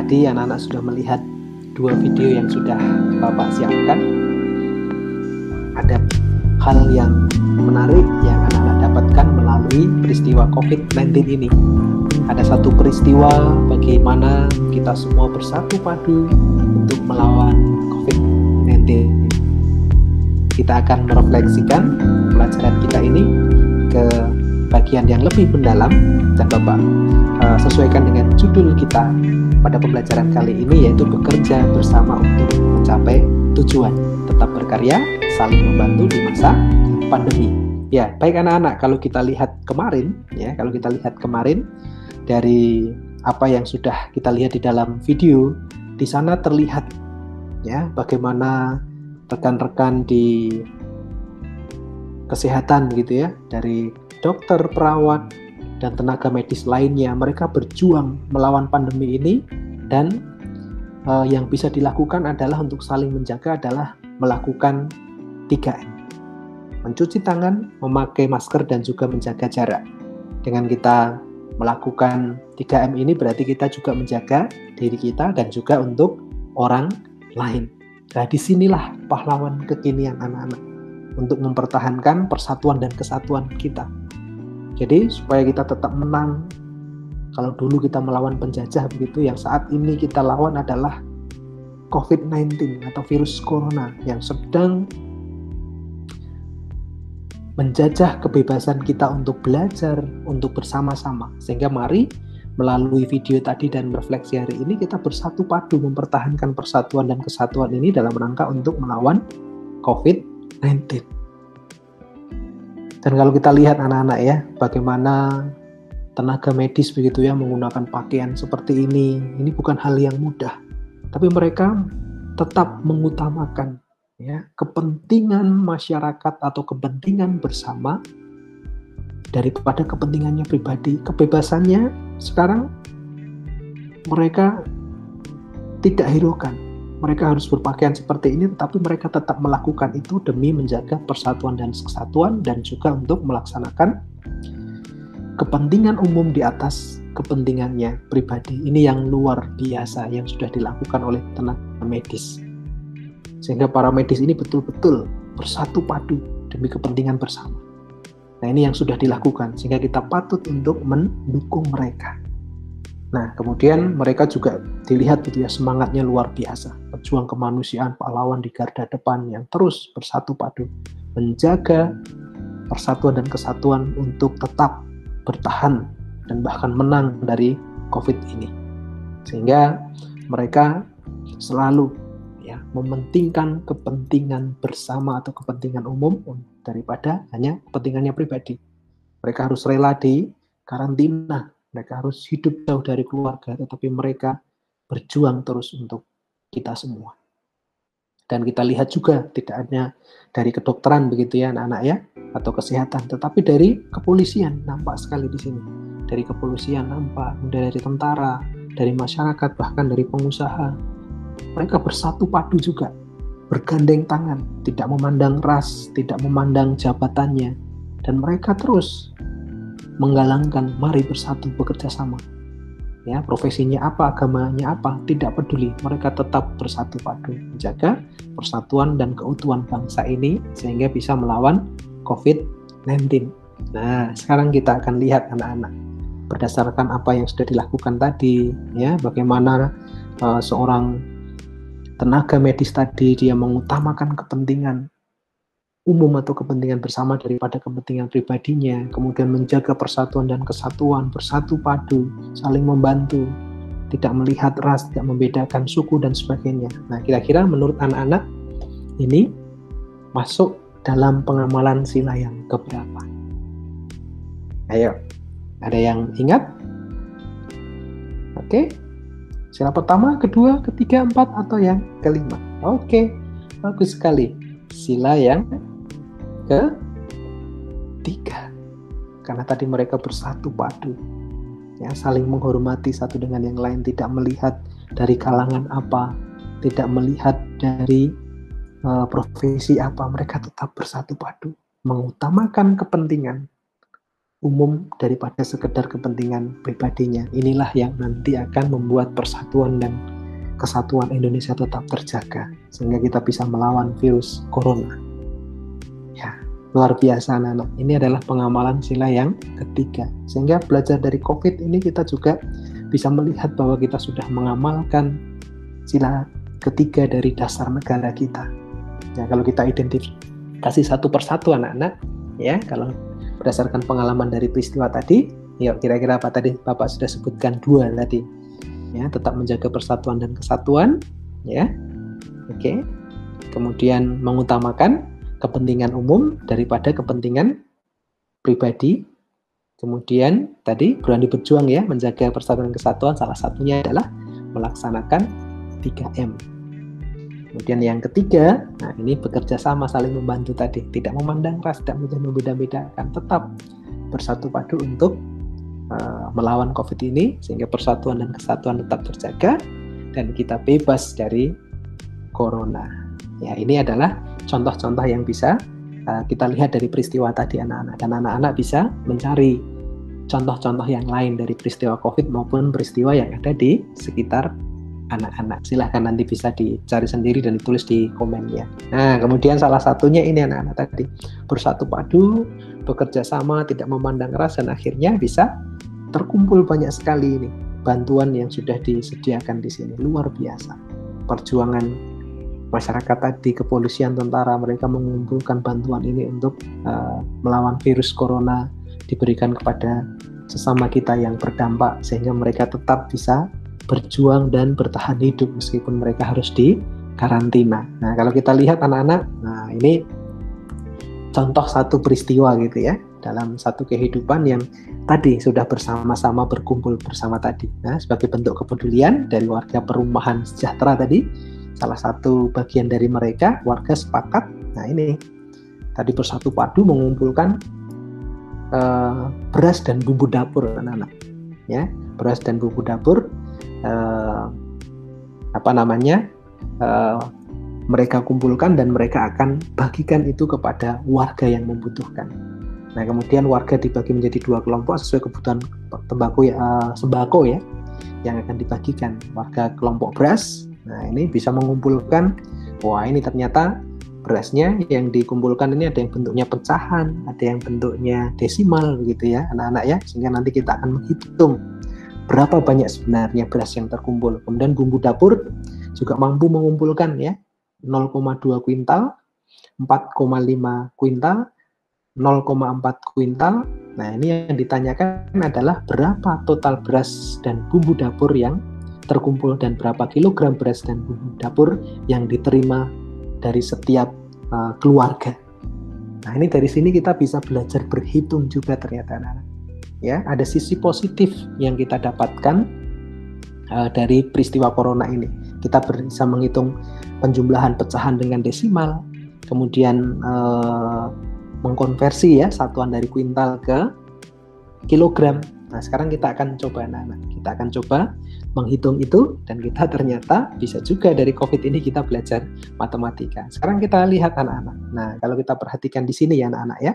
Tadi anak-anak sudah melihat 2 video yang sudah Bapak siapkan. Ada hal yang menarik yang anak-anak dapatkan melalui peristiwa COVID-19 ini. Ada satu peristiwa bagaimana kita semua bersatu padu untuk melawan COVID-19. Kita akan merefleksikan pelajaran kita ini ke bagian yang lebih mendalam, dan Bapak sesuaikan dengan judul kita pada pembelajaran kali ini, yaitu bekerja bersama untuk mencapai tujuan, tetap berkarya, saling membantu di masa pandemi. Ya, baik anak-anak, kalau kita lihat kemarin dari apa yang sudah kita lihat di dalam video, di sana terlihat ya bagaimana rekan-rekan di kesehatan gitu ya, dari dokter, perawat, dan tenaga medis lainnya, mereka berjuang melawan pandemi ini, dan yang bisa dilakukan adalah untuk saling menjaga adalah melakukan 3M. Mencuci tangan, memakai masker, dan juga menjaga jarak. Dengan kita melakukan 3M ini berarti kita juga menjaga diri kita dan juga untuk orang lain. Nah, disinilah pahlawan kekinian anak-anak untuk mempertahankan persatuan dan kesatuan kita. Jadi supaya kita tetap menang. Kalau dulu kita melawan penjajah begitu, yang saat ini kita lawan adalah COVID-19 atau virus corona yang sedang menjajah kebebasan kita untuk belajar, untuk bersama-sama. Sehingga mari melalui video tadi dan refleksi hari ini kita bersatu padu mempertahankan persatuan dan kesatuan ini dalam rangka untuk melawan COVID-19. Dan kalau kita lihat anak-anak ya, bagaimana tenaga medis begitu ya menggunakan pakaian seperti ini bukan hal yang mudah. Tapi mereka tetap mengutamakan ya kepentingan masyarakat atau kepentingan bersama daripada kepentingannya pribadi. Kebebasannya sekarang mereka tidak hiraukan. Mereka harus berpakaian seperti ini, tetapi mereka tetap melakukan itu demi menjaga persatuan dan kesatuan, dan juga untuk melaksanakan kepentingan umum di atas kepentingannya pribadi. Ini yang luar biasa yang sudah dilakukan oleh tenaga medis. Sehingga para medis ini betul-betul bersatu padu demi kepentingan bersama. Nah, ini yang sudah dilakukan, sehingga kita patut untuk mendukung mereka. Nah, kemudian mereka juga dilihat gitu ya, semangatnya luar biasa. Pejuang kemanusiaan, pahlawan di garda depan yang terus bersatu padu menjaga persatuan dan kesatuan untuk tetap bertahan dan bahkan menang dari COVID ini. Sehingga mereka selalu ya mementingkan kepentingan bersama atau kepentingan umum daripada hanya kepentingannya pribadi. Mereka harus rela di karantina, mereka harus hidup jauh dari keluarga, tetapi mereka berjuang terus untuk kita semua. Dan kita lihat juga tidak hanya dari kedokteran begitu ya anak-anak ya, atau kesehatan, tetapi dari kepolisian nampak sekali di sini. Dari kepolisian nampak, dari tentara, dari masyarakat, bahkan dari pengusaha. Mereka bersatu padu juga, bergandeng tangan, tidak memandang ras, tidak memandang jabatannya, dan mereka terus menggalangkan mari bersatu bekerja sama. Ya, profesinya apa, agamanya apa, tidak peduli, mereka tetap bersatu padu menjaga persatuan dan keutuhan bangsa ini sehingga bisa melawan COVID-19. Nah, sekarang kita akan lihat anak-anak berdasarkan apa yang sudah dilakukan tadi, ya, bagaimana seorang tenaga medis tadi dia mengutamakan kepentingan umum atau kepentingan bersama daripada kepentingan pribadinya, kemudian menjaga persatuan dan kesatuan, bersatu padu, saling membantu, tidak melihat ras, tidak membedakan suku dan sebagainya. Nah, kira-kira menurut anak-anak ini masuk dalam pengamalan sila yang keberapa? Ayo, ada yang ingat? Oke, sila pertama, kedua, ketiga, empat, atau yang kelima? Oke, bagus sekali. Sila yang ketiga, karena tadi mereka bersatu padu, ya, saling menghormati satu dengan yang lain, tidak melihat dari kalangan apa, tidak melihat dari profesi apa, mereka tetap bersatu padu, mengutamakan kepentingan umum daripada sekedar kepentingan pribadinya. Inilah yang nanti akan membuat persatuan dan kesatuan Indonesia tetap terjaga, sehingga kita bisa melawan virus corona. Ya, luar biasa anak-anak. Ini adalah pengamalan sila yang ketiga. Sehingga belajar dari COVID ini kita juga bisa melihat bahwa kita sudah mengamalkan sila ketiga dari dasar negara kita. Ya, kalau kita identifikasi satu persatu anak-anak, ya, kalau berdasarkan pengalaman dari peristiwa tadi, ya kira-kira apa tadi Bapak sudah sebutkan 2 tadi. Ya, tetap menjaga persatuan dan kesatuan, ya. Oke. Kemudian mengutamakan kepentingan umum daripada kepentingan pribadi. Kemudian tadi berani berjuang ya, menjaga persatuan dan kesatuan, salah satunya adalah melaksanakan 3M. Kemudian yang ketiga, nah ini bekerja sama saling membantu tadi, tidak memandang ras, tidak membeda-bedakan, tetap bersatu padu untuk melawan COVID ini, sehingga persatuan dan kesatuan tetap terjaga dan kita bebas dari corona. Ya, ini adalah contoh-contoh yang bisa kita lihat dari peristiwa tadi anak-anak, dan anak-anak bisa mencari contoh-contoh yang lain dari peristiwa COVID maupun peristiwa yang ada di sekitar anak-anak. Silahkan nanti bisa dicari sendiri dan ditulis di komennya. Nah, kemudian salah satunya ini anak-anak tadi, bersatu padu, bekerja sama, tidak memandang ras, dan akhirnya bisa terkumpul banyak sekali ini bantuan yang sudah disediakan di sini. Luar biasa. Perjuangan masyarakat tadi, kepolisian, tentara, mereka mengumpulkan bantuan ini untuk melawan virus corona, diberikan kepada sesama kita yang berdampak, sehingga mereka tetap bisa berjuang dan bertahan hidup meskipun mereka harus di karantina. Nah, kalau kita lihat anak-anak, nah ini contoh satu peristiwa gitu ya, dalam satu kehidupan yang tadi sudah bersama-sama berkumpul bersama tadi. Nah, sebagai bentuk kepedulian dari warga perumahan sejahtera tadi, salah satu bagian dari mereka, warga sepakat, nah ini tadi bersatu padu mengumpulkan beras dan bumbu dapur anak-anak. Ya, beras dan bumbu dapur, mereka kumpulkan dan mereka akan bagikan itu kepada warga yang membutuhkan. Nah, kemudian warga dibagi menjadi 2 kelompok sesuai kebutuhan sembako ya, yang akan dibagikan. Warga kelompok beras, nah ini bisa mengumpulkan, wah ini ternyata berasnya yang dikumpulkan ini ada yang bentuknya pecahan, ada yang bentuknya desimal begitu ya anak-anak ya, sehingga nanti kita akan menghitung berapa banyak sebenarnya beras yang terkumpul. Kemudian bumbu dapur juga mampu mengumpulkan ya 0,2 kuintal, 4,5 kuintal, 0,4 kuintal. Nah, ini yang ditanyakan adalah berapa total beras dan bumbu dapur yang terkumpul dan berapa kilogram beras dan bumbu dapur yang diterima dari setiap keluarga. Nah, ini dari sini kita bisa belajar berhitung juga ternyata anak-anak. Ya, ada sisi positif yang kita dapatkan dari peristiwa corona ini. Kita bisa menghitung penjumlahan pecahan dengan desimal, kemudian mengkonversi ya satuan dari kuintal ke kilogram. Nah, sekarang kita akan coba anak-anak. Kita akan coba menghitung itu, dan kita ternyata bisa juga dari COVID ini kita belajar matematika. Sekarang kita lihat anak-anak. Nah, kalau kita perhatikan di sini ya anak-anak ya.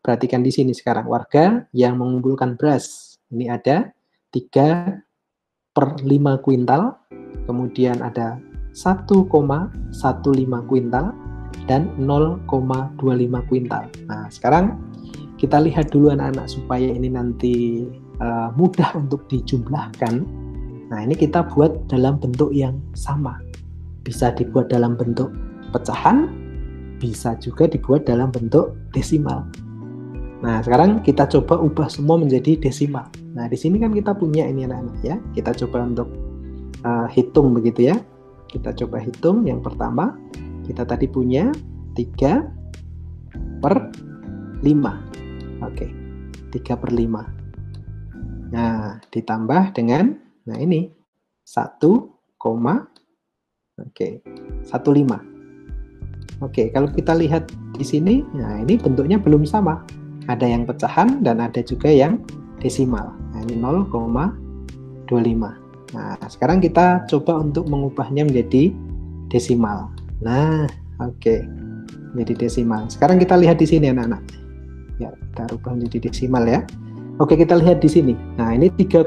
Perhatikan di sini sekarang warga yang mengumpulkan beras. Ini ada 3/5 kuintal, kemudian ada 1,15 kuintal, dan 0,25 kuintal. Nah, sekarang kita lihat dulu anak-anak supaya ini nanti mudah untuk dijumlahkan. Nah, ini kita buat dalam bentuk yang sama. Bisa dibuat dalam bentuk pecahan, bisa juga dibuat dalam bentuk desimal. Nah, sekarang kita coba ubah semua menjadi desimal. Nah, di sini kan kita punya ini anak-anak ya. Kita coba untuk hitung begitu ya. Kita coba hitung yang pertama. Kita tadi punya 3/5. Oke, 3/5. Nah, ditambah dengan, nah ini 1,15. Oke, kalau kita lihat di sini, nah ini bentuknya belum sama. Ada yang pecahan dan ada juga yang desimal. Nah, ini 0,25. Nah, sekarang kita coba untuk mengubahnya menjadi desimal. Nah, oke. Jadi desimal. Sekarang kita lihat di sini anak-anak. Ya, kita rubah menjadi desimal ya. Oke, kita lihat di sini. Nah, ini 3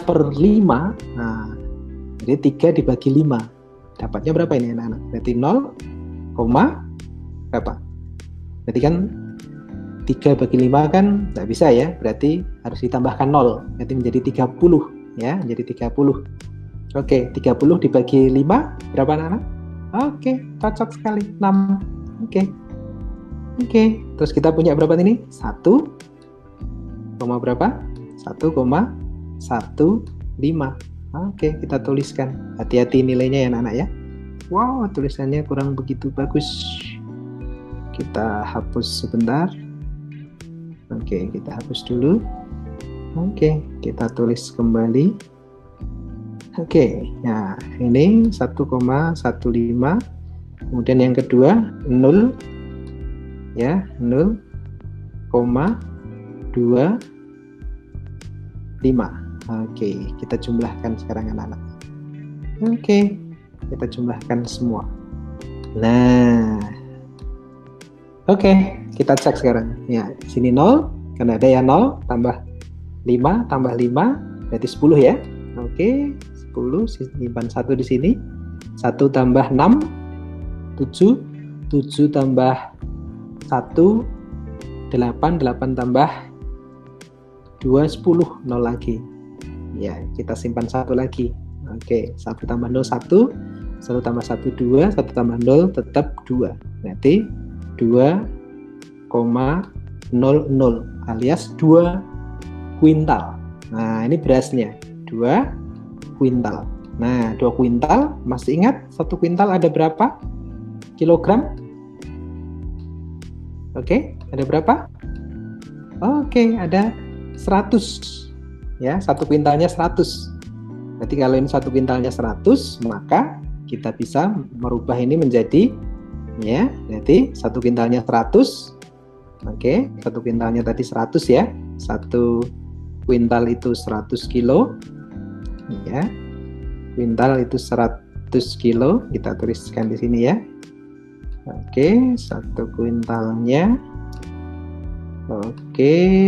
per 5. Nah, jadi 3 dibagi 5. Dapatnya berapa ini anak-anak? Berarti 0, berapa? Berarti kan 3 bagi 5 kan nggak bisa ya. Berarti harus ditambahkan 0. Berarti menjadi 30 ya, menjadi 30. Oke, 30 dibagi 5 berapa anak-anak? Oke, cocok sekali. 6. Oke, terus kita punya berapa ini? 1, berapa? 1,15. Oke, kita tuliskan. Hati-hati nilainya ya anak-anak ya. Wow, tulisannya kurang begitu bagus. Kita hapus sebentar. Oke, kita hapus dulu. Oke, kita tulis kembali. Oke, nah ini 1,15. Kemudian yang kedua 0 ya, 0,25. Oke, kita jumlahkan sekarang anak-anak. Oke, kita jumlahkan semua. Nah, oke, kita cek sekarang. Ya, sini 0, karena ada ya 0, tambah 5, tambah 5, berarti 10 ya. Oke, 10, simpan 1 di sini. 1 tambah 6, 7. 7 tambah 1, 8. 8 tambah 2, 10. 0 lagi. Ya, kita simpan 1 lagi. Oke, 1 tambah 0, 1. 1 tambah 1, 2. 1 tambah 0, tetap 2. Berarti 2,00 alias 2 kuintal. Nah, ini berasnya 2 kuintal. Nah, 2 kuintal, masih ingat 1 kuintal ada berapa kilogram? Oke, ada berapa? Oke, ada 100. Ya, 1 kuintalnya 100. Berarti kalau ini 1 kuintalnya 100, maka kita bisa merubah ini menjadi ya, berarti 1 kuintalnya 100. Oke, 1 kuintalnya tadi 100 ya. 1 kuintal itu 100 kilo. Ya. Kuintal itu 100 kilo, kita tuliskan di sini ya. Oke, 1 kuintalnya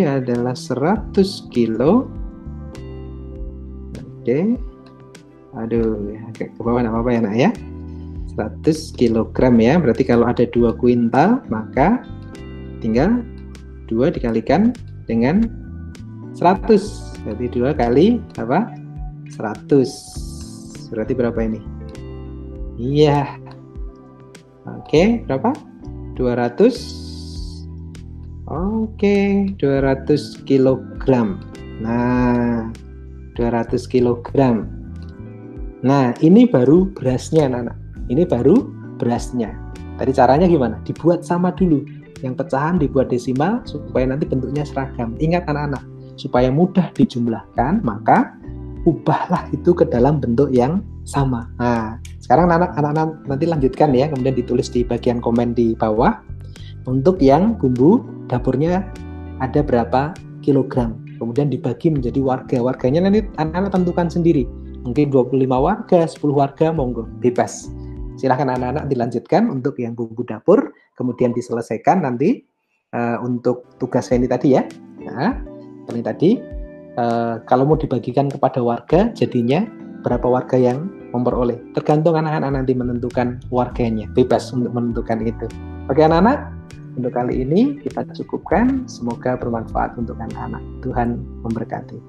adalah 100 kilo. Oke. Aduh, agak ke bawah enggak apa-apa ya, Nak ya. 100 kilogram ya. Berarti kalau ada 2 kuintal, maka tinggal 2 dikalikan dengan 100. Berarti 2 kali apa? 100. Berarti berapa ini? Iya. Oke, berapa? 200. Oke, 200 kilogram. Nah, 200 kilogram. Nah, ini baru berasnya, anak-anak. Ini baru berasnya. Tadi caranya gimana? Dibuat sama dulu. Yang pecahan dibuat desimal supaya nanti bentuknya seragam. Ingat anak-anak, supaya mudah dijumlahkan, maka ubahlah itu ke dalam bentuk yang sama. Nah, sekarang anak-anak nanti lanjutkan ya, kemudian ditulis di bagian komen di bawah. Untuk yang bumbu dapurnya ada berapa kilogram. Kemudian dibagi menjadi warga. Warganya nanti anak-anak tentukan sendiri. Mungkin 25 warga, 10 warga, monggo, bebas. Silahkan anak-anak dilanjutkan untuk yang bumbu dapur, kemudian diselesaikan nanti untuk tugas ini tadi ya. Nah, ini tadi, kalau mau dibagikan kepada warga, jadinya berapa warga yang memperoleh. Tergantung anak-anak nanti menentukan warganya, bebas untuk menentukan itu. Oke anak-anak, untuk kali ini kita cukupkan. Semoga bermanfaat untuk anak-anak. Tuhan memberkati.